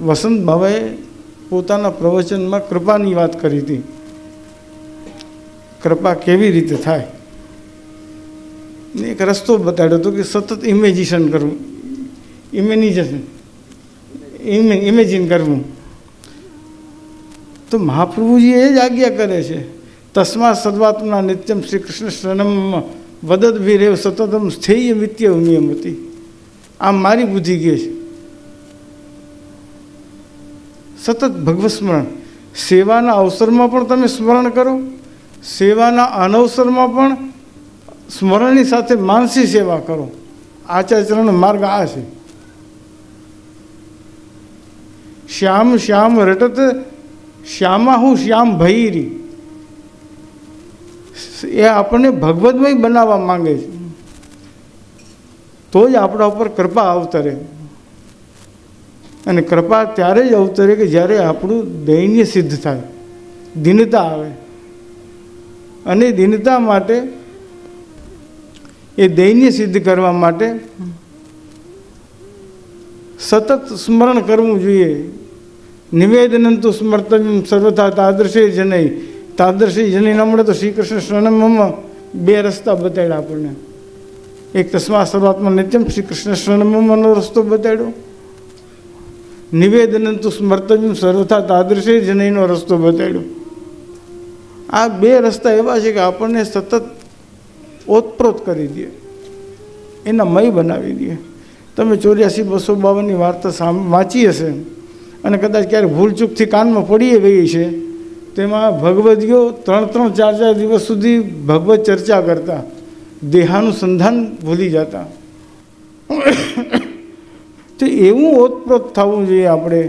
વસંત ભાવે પોતાના પ્રવચનમાં કૃપાની વાત કરી હતી. કૃપા કેવી રીતે થાય, એક રસ્તો બતાડ્યો હતો કે સતત ઇમેજિનેશન કરવું, ઇમેજિન કરવું. તો મહાપ્રભુજી એ જ આજ્ઞા કરે છે, તસ્માત સર્વાત્મના નિત્યમ શ્રી કૃષ્ણ શરણમ વદત ભીરેવ સતતમ સ્થેય મિત્ય નિયમતી. આમ મારી બુદ્ધિ કહે છે, સતત ભગવત સ્મરણ, સેવાના અવસરમાં પણ તમે સ્મરણ કરો, સેવાના અનવસરમાં પણ સ્મરણની સાથે માનસી સેવા કરો. આચાર્યનો માર્ગ આ છે. શ્યામ શ્યામ રટત શ્યામાહુ શ્યામ ભૈરી, એ આપણને ભગવદમય બનાવવા માંગે છે. તો જ આપણા ઉપર કૃપા અવતરે. અને કૃપા ત્યારે જ અવતરે કે જ્યારે આપણું દૈન્ય સિદ્ધ થાય, દીનતા આવે. અને દીનતા માટે, એ દૈન્ય સિદ્ધ કરવા માટે સતત સ્મરણ કરવું જોઈએ. નિવેદનં તો સ્મર્તવ્યમ સર્વથા તાદર્શે જનય. તાદર્શે જનય ન મળે તો શ્રી કૃષ્ણ શરણમમાં બે રસ્તા બતાડ્યા આપણને. એક તસ્માત સર્વાત્મા નિત્યમ શ્રી કૃષ્ણ શરણમનો રસ્તો બતાડ્યો, નિવેદનં તો સ્મર્તવ્યમ સર્વથા તાદર્શે જનયનો રસ્તો બતાડ્યો. આ બે રસ્તા એવા છે કે આપણને સતત ઓતપ્રોત કરી દે, એના મય બનાવી દે. તમે 84-252 વાર્તા વાંચી હશે અને કદાચ ક્યારેક ભૂલચૂકથી કાનમાં પડી ગઈ છે. તેમાં ભગવદીઓ 3-3, 4-4 દિવસ સુધી ભગવત ચર્ચા કરતા, દેહાનુસંધાન ભૂલી જતા. તો એવું ઓતપ્રોત થવું જોઈએ આપણે.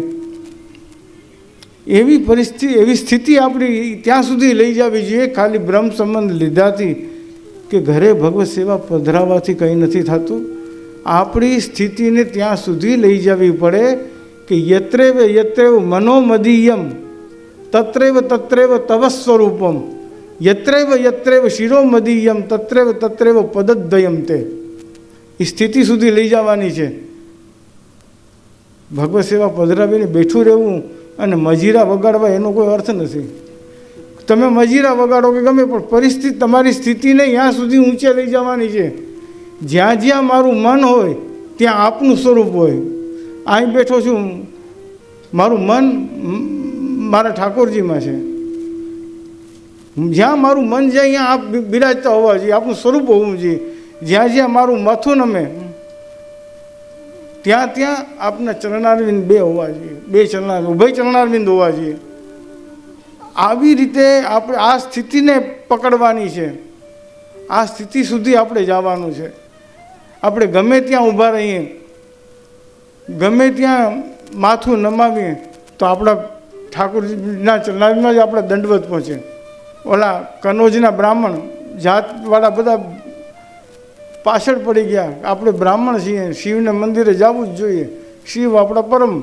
એવી પરિસ્થિતિ, એવી સ્થિતિ આપણી ત્યાં સુધી લઈ જવી જોઈએ. ખાલી બ્રહ્મ સંબંધ લીધાથી કે ઘરે ભગવત સેવા પધરાવવાથી કંઈ નથી થતું. આપણી સ્થિતિને ત્યાં સુધી લઈ જવી પડે કે યત્રેવ યત્રેવ મનોમદીયમ તત્રેવ તત્રેવ તવ સ્વરૂપમ, યત્રેવ યત્રેવ શિરોમદીયમ તત્રેવ તત્રેવ પદદ્વયમ. તે એ સ્થિતિ સુધી લઈ જવાની છે. ભગવત સેવા પધરાવીને બેઠું રહેવું અને મજીરા વગાડવા એનો કોઈ અર્થ નથી. તમે મજીરા વગાડો કે ગમે, પણ પરિસ્થિતિ, તમારી સ્થિતિને ત્યાં સુધી ઊંચે લઈ જવાની છે. જ્યાં જ્યાં મારું મન હોય ત્યાં આપનું સ્વરૂપ હોય. અહીં બેઠો છું, મારું મન મારા ઠાકોરજીમાં છે. જ્યાં મારું મન જાય ત્યાં આપ બિરાજતા હોવા જોઈએ, આપનું સ્વરૂપ હોવું જોઈએ. જ્યાં જ્યાં મારું માથું નમે ત્યાં ત્યાં આપના ચરણારવિંદ બે હોવા જોઈએ, બે ચરણારવિંદ, ઉભય ચરણારવિંદ હોવા જોઈએ. આવી રીતે આપણે આ સ્થિતિને પકડવાની છે. આ સ્થિતિ સુધી આપણે જવાનું છે. આપણે ગમે ત્યાં ઊભા રહીએ, ગમે ત્યાં માથું નમાવીએ તો આપણા ઠાકોરજીના ચરણારવિંદમાં જ આપણા દંડવત પહોંચે. ઓલા કનોજના બ્રાહ્મણ જાતવાળા બધા પાછળ પડી ગયા. આપણે બ્રાહ્મણ છીએ, શિવને મંદિરે જવું જ જોઈએ. શિવ આપણા પરમ.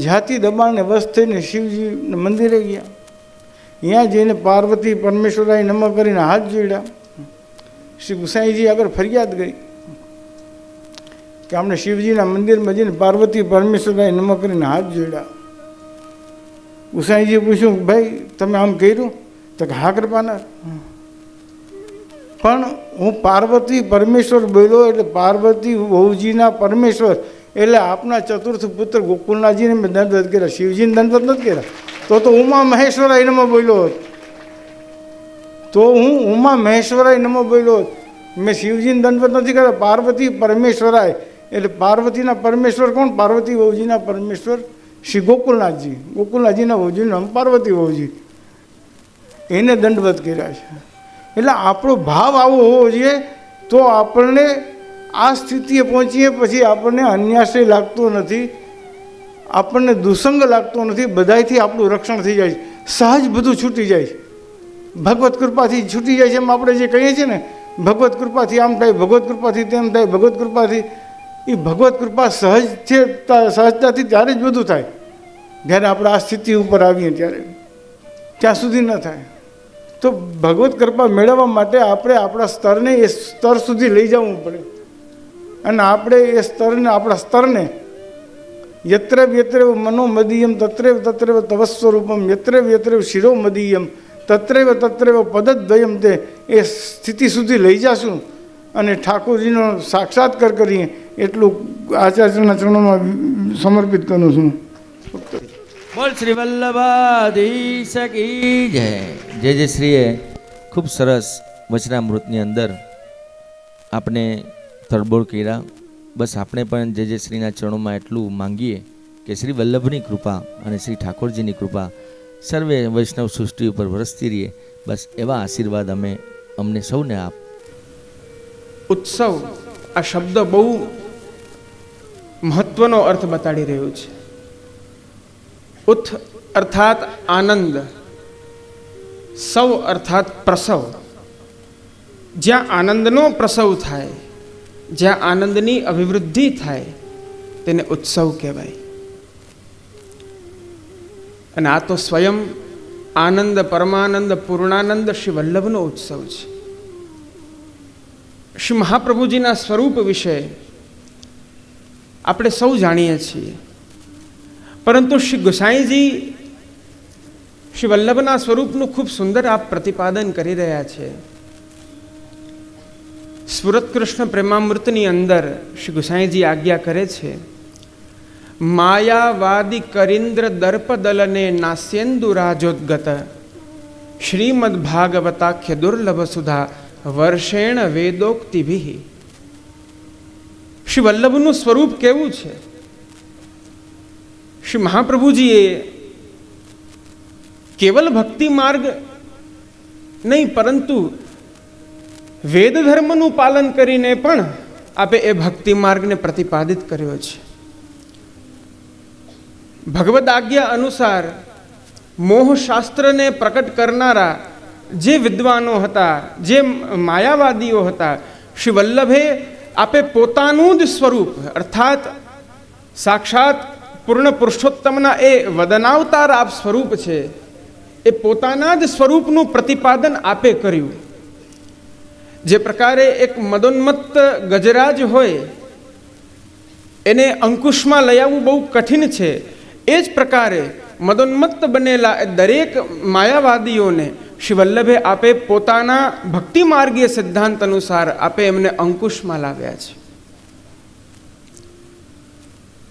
જાતિ દબાણને વશ થઈને શિવજી મંદિરે ગયા. ત્યાં જઈને પાર્વતી પરમેશ્વરાએ નમઃ કરીને હાથ જોડ્યા. શ્રી ગુસાઈજી આગળ ફરિયાદ ગઈ કે આપણે શિવજીના મંદિરમાં જઈને પાર્વતી પરમેશ્વરાએ નમઃ કરીને હાથ જોડ્યા. ગુસાઈજીએ પૂછ્યું, ભાઈ તમે આમ કર્યું? તો કે હા કૃપાનાથ, પણ હું પાર્વતી પરમેશ્વર બોલ્યો એટલે પાર્વતી વહુજીના પરમેશ્વર એટલે આપના ચતુર્થ પુત્ર ગોકુલનાથજીને મેં દંડવત કર્યા, શિવજીને દંડવત નથી કર્યા. તો ઉમા મહેશ્વરાય નમઃ બોલ્યો હોત, તો હું ઉમા મહેશ્વરાય નમઃ બોલ્યો હોત. મેં શિવજીને દંડવત નથી કર્યા, પાર્વતી પરમેશ્વરાય એટલે પાર્વતીના પરમેશ્વર કોણ? પાર્વતી વહુજીના પરમેશ્વર શ્રી ગોકુલનાથજી. ગોકુલનાથજીના વહુજીનું નામ પાર્વતી વહુજી, એને દંડવત કર્યા છે. એટલે આપણો ભાવ આવો હોવો જોઈએ. તો આપણને આ સ્થિતિએ પહોંચીએ પછી આપણને અન્યાશ્રય લાગતો નથી, આપણને દુસંગ લાગતો નથી. બધાયથી આપણું રક્ષણ થઈ જાય છે. સહજ બધું છૂટી જાય છે. ભગવત કૃપાથી છૂટી જાય છે. એમ આપણે જે કહીએ છીએ ને, ભગવત કૃપાથી આમ થાય, ભગવત કૃપાથી તેમ થાય, ભગવત કૃપાથી, એ ભગવત કૃપા સહજ છે. સહજતાથી ત્યારે જ બધું થાય. જ્યારે આપણે આ સ્થિતિ ઉપર આવીએ ત્યારે. ત્યાં સુધી ન થાય. તો ભગવત કૃપા મેળવવા માટે આપણે આપણા સ્તરને એ સ્તર સુધી લઈ જવું પડે. અને આપણે એ સ્તરને આપણા સ્તરને યત્રેવ યત્રેવ મનોમદીયમ તત્રેવ તત્રેવ તવસ્વરૂપમ યત્રેવ યત્રેવ શિરોમદીયમ તત્રેવ તત્રેવ પદદ્વયમ તે એ સ્થિતિ સુધી લઈ જશું અને ઠાકોરજીનો સાક્ષાત્કાર કરીએ એટલું આચાર્યના ચરણોમાં સમર્પિત કરું છું. બોલ શ્રી વલ્લભાધીશ કી જય. જય શ્રીએ ખૂબ સરસ વચનામૃતની અંદર આપણે તડબોળ કર્યા. બસ આપણે પણ જય શ્રીના ચરણોમાં એટલું માંગીએ કે શ્રી વલ્લભની કૃપા અને શ્રી ઠાકોરજીની કૃપા સર્વે વૈષ્ણવ સૃષ્ટિ ઉપર વરસતી રહીએ. બસ એવા આશીર્વાદ અમને સૌને આપ. ઉત્સવ આ શબ્દ બહુ મહત્વનો અર્થ બતાડી રહ્યું છે. ઉત્થ અર્થાત આનંદ, સૌ અર્થાત પ્રસવ. જ્યાં આનંદનો પ્રસવ થાય, જ્યાં આનંદની અભિવૃદ્ધિ થાય તેને ઉત્સવ કહેવાય. અને આ તો સ્વયં આનંદ, પરમાનંદ, પૂર્ણાનંદ શ્રી વલ્લભનો ઉત્સવ છે. શ્રી મહાપ્રભુજીના સ્વરૂપ વિશે આપણે સૌ જાણીએ છીએ, પરંતુ શ્રી ગોસાઈજી શ્રી વલ્લભના સ્વરૂપનું ખૂબ સુંદર આપ પ્રતિપાદન કરી રહ્યા છે. સ્ફુરત કૃષ્ણ પ્રેમામૃતની અંદર શ્રી ગોસાઈજી આજ્ઞા કરે છે, માયાવાદી કરીન્દ્ર દર્પદલને નાસ્યેન્દુ રાજોદ્ગત શ્રીમદ ભાગવતાખ્ય દુર્લભ સુધા વર્ષેણ વેદોક્તિભિ. શ્રી વલ્લભનું સ્વરૂપ કેવું છે? શ્રી મહાપ્રભુજીએ કેવલ ભક્તિ માર્ગ નહીં, પરંતુ વેદ ધર્મનું પાલન કરીને પણ આપે એ ભક્તિ માર્ગને પ્રતિપાદિત કર્યો છે. ભગવદ આજ્ઞા અનુસાર મોહશાસ્ત્રને પ્રકટ કરનારા જે વિદ્વાનો હતા, જે માયાવાદીઓ હતા, શ્રી વલ્લભે આપે પોતાનું જ સ્વરૂપ અર્થાત સાક્ષાત પૂર્ણ પુરુષોત્તમના એ વદનાવતાર આપ સ્વરૂપ છે, એ પોતાના જ સ્વરૂપનું પ્રતિપાદન આપે કર્યું. જે પ્રકારે એક મદોન્મત્ત ગજરાજ હોય એને અંકુશમાં લઈ આવવું બહુ કઠિન છે, એ જ પ્રકારે મદોન્મત્ત બનેલા દરેક માયાવાદીઓને શ્રી વલ્લભે આપે પોતાના ભક્તિ માર્ગીય સિદ્ધાંત અનુસાર આપે એમને અંકુશમાં લાવ્યા છે.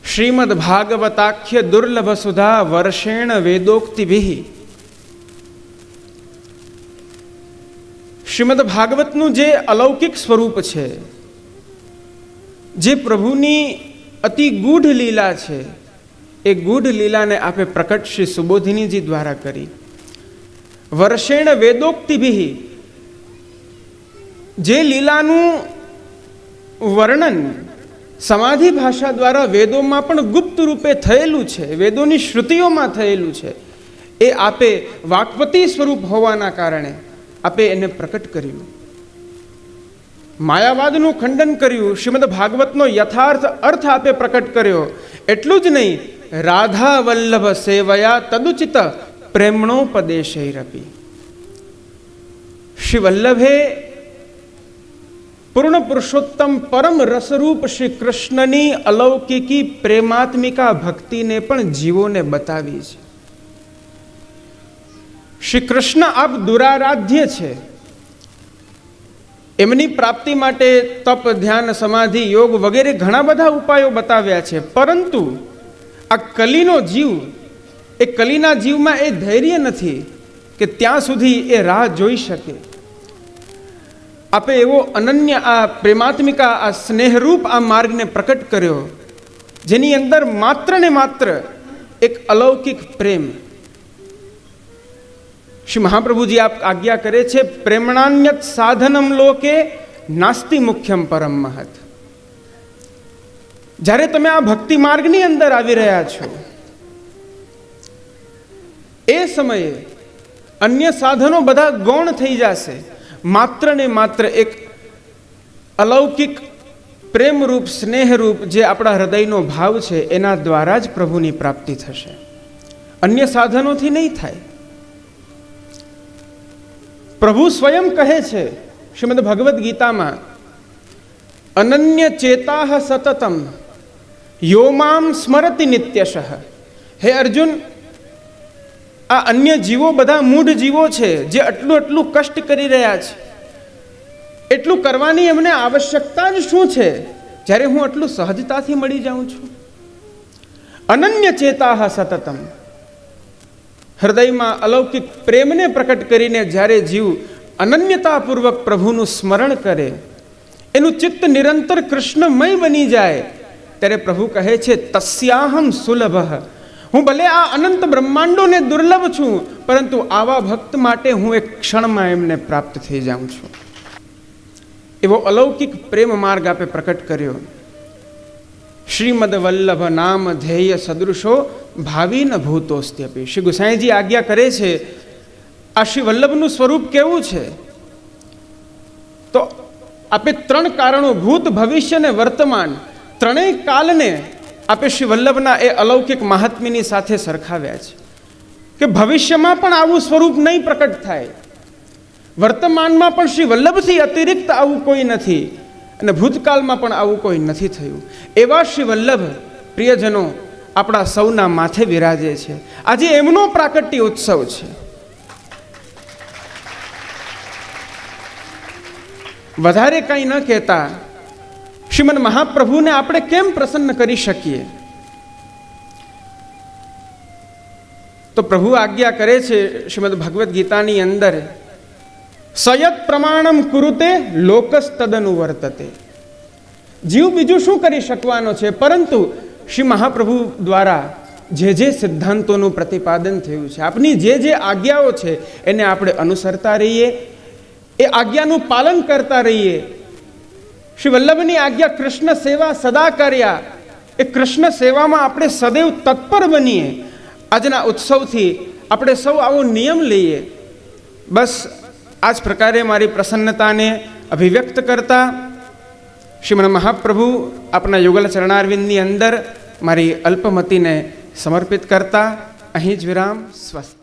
શ્રીમદ ભાગવતાખ્ય દુર્લભ સુધા વર્ષેણ વેદોક્તિભિ. શ્રીમદ ભાગવતનું જે અલૌકિક સ્વરૂપ છે, જે પ્રભુની અતિ ગૂઢ લીલા છે, એ ગૂઢ લીલાને આપે પ્રકટ શ્રી સુબોધિનીજી દ્વારા કરી. વર્ષેણ વેદોક્તિભિ, જે લીલાનું વર્ણન સમાધિ ભાષા દ્વારા વેદોમાં પણ ગુપ્ત રૂપે થયેલું છે, વેદોની શ્રુતિઓમાં થયેલું છે, એ આપે વાક્પતિ સ્વરૂપ હોવાના કારણે આપે એને પ્રકટ કર્યું. માયાવાદનું ખંડન કર્યું, શ્રીમદ ભાગવતનો યથાર્થ અર્થ આપે પ્રકટ કર્યો. એટલું જ નહીં, રાધા વલ્લભ સેવયા તદુચિત પ્રેમણોપદેશૈરપી. શ્રી વલ્લભે પૂર્ણ પુરુષોત્તમ પરમ રસરૂપ શ્રી કૃષ્ણની અલૌકિકી પ્રેમાત્મિકા ભક્તિને પણ જીવોને બતાવી છે. શ્રી કૃષ્ણ આપ દુરારાધ્ય છે, એમની પ્રાપ્તિ માટે તપ, ધ્યાન, સમાધિ, યોગ વગેરે ઘણા બધા ઉપાયો બતાવ્યા છે, પરંતુ આ કલીનો જીવ, એ કલીના જીવમાં એ ધૈર્ય નથી કે ત્યાં સુધી એ રાહ જોઈ શકે. આપે એવો અનન્ય આ પ્રેમાત્મિકા, આ સ્નેહરૂપ આ માર્ગને પ્રકટ કર્યો, જેની અંદર માત્ર ને માત્ર એક અલૌકિક પ્રેમ. શ્રી મહાપ્રભુજી આપ આજ્ઞા કરે છે, પ્રેમણાન્યત સાધનમ લોકે નાસ્તિ મુખ્યમ પરમ મહત. જ્યારે તમે આ ભક્તિ માર્ગની અંદર આવી રહ્યા છો, એ સમયે અન્ય સાધનો બધા ગૌણ થઈ જશે. માત્ર ને માત્ર એક અલૌકિક પ્રેમરૂપ, સ્નેહરૂપ જે આપણા હૃદયનો ભાવ છે, એના દ્વારા જ પ્રભુની પ્રાપ્તિ થશે, અન્ય સાધનોથી નહીં થાય. પ્રભુ સ્વયં કહે છે શ્રીમદ ભગવદ્ ગીતામાં, અનન્ય ચેતાહ સતતમ યો મામ સ્મરતિ નિત્યશઃ. હે અર્જુન, આ અન્ય જીવો બધા મૂઢ જીવો છે જે આટલું કષ્ટ કરી રહ્યા છે. એટલું કરવાની એમને આવશ્યકતા જ શું છે જ્યારે હું આટલું સહજતાથી મળી જાઉં છું. અનન્ય ચેતાહ સતતમ, હૃદયમાં અલૌકિક પ્રેમને પ્રકટ કરીને જ્યારે જીવ અનન્યતાપૂર્વક પ્રભુનું સ્મરણ કરે, એનું ચિત્ત નિરંતર કૃષ્ણમય બની જાય, ત્યારે પ્રભુ કહે છે તસ્યાહમ સુલભ. હું ભલે આ અનંત બ્રહ્માંડોને દુર્લભ છું, પરંતુ આવા ભક્ત માટે હું એક ક્ષણમાં એમને પ્રાપ્ત થઈ જાઉં છું. એવો અલૌકિક પ્રેમ માર્ગ આપે પ્રકટ કર્યો. શ્રીમદ વલ્લભ નામ ધ્યેય સદૃશો ભાવિ ન ભૂતોસ્ત્યપી. શ્રી ગુસાઈજી આજ્ઞા કરે છે, આ શ્રી વલ્લભનું સ્વરૂપ કેવું છે? તો આપે ત્રણ કારણો, ભૂત, ભવિષ્ય ને વર્તમાન, ત્રણેય કાલને આપે શ્રી વલ્લભના એ અલૌકિક મહાત્મ્યની સાથે સરખાવ્યા છે કે ભવિષ્યમાં પણ આવું સ્વરૂપ નહીં પ્રકટ થાય, વર્તમાનમાં પણ શ્રી વલ્લભથી અતિરિક્ત આવું કોઈ નથી, અને ભૂતકાળમાં પણ આવું કોઈ નથી થયું. એવા શ્રી વલ્લભ પ્રિયજનો આપણા સૌના માથે બિરાજે છે. આજે એમનો પ્રાકટ્ય ઉત્સવ છે. વધારે કંઈ ન કહેતા શ્રીમદ મહાપ્રભુને આપણે કેમ પ્રસન્ન કરી શકીએ? તો પ્રભુ આજ્ઞા કરે છે શ્રીમદ ભગવદ્ ગીતાની અંદર, સયત પ્રમાણમ કુરુતે લોકસ તદનુ વર્તતે. જીવ બીજું શું કરી શકવાનો છે, પરંતુ શ્રી મહાપ્રભુ દ્વારા જે સિદ્ધાંતોનું પ્રતિપાદન થયું છે, આપની જે આજ્ઞાઓ છે એને આપણે અનુસરતા રહીએ, એ આજ્ઞાનું પાલન કરતા રહીએ. શ્રી વલ્લભની આજ્ઞા કૃષ્ણ સેવા સદા કર્યા, એ કૃષ્ણ સેવામાં આપણે સદૈવ તત્પર બનીએ. આજના ઉત્સવથી આપણે સૌ આવો નિયમ લઈએ. બસ આ જ પ્રકારે મારી પ્રસન્નતાને અભિવ્યક્ત કરતા શ્રીમદ મહાપ્રભુ આપના યુગલ ચરણારવિંદની અંદર મારી અલ્પમતીને સમર્પિત કરતા અહીં જ વિરામ. સ્વસ્તિ.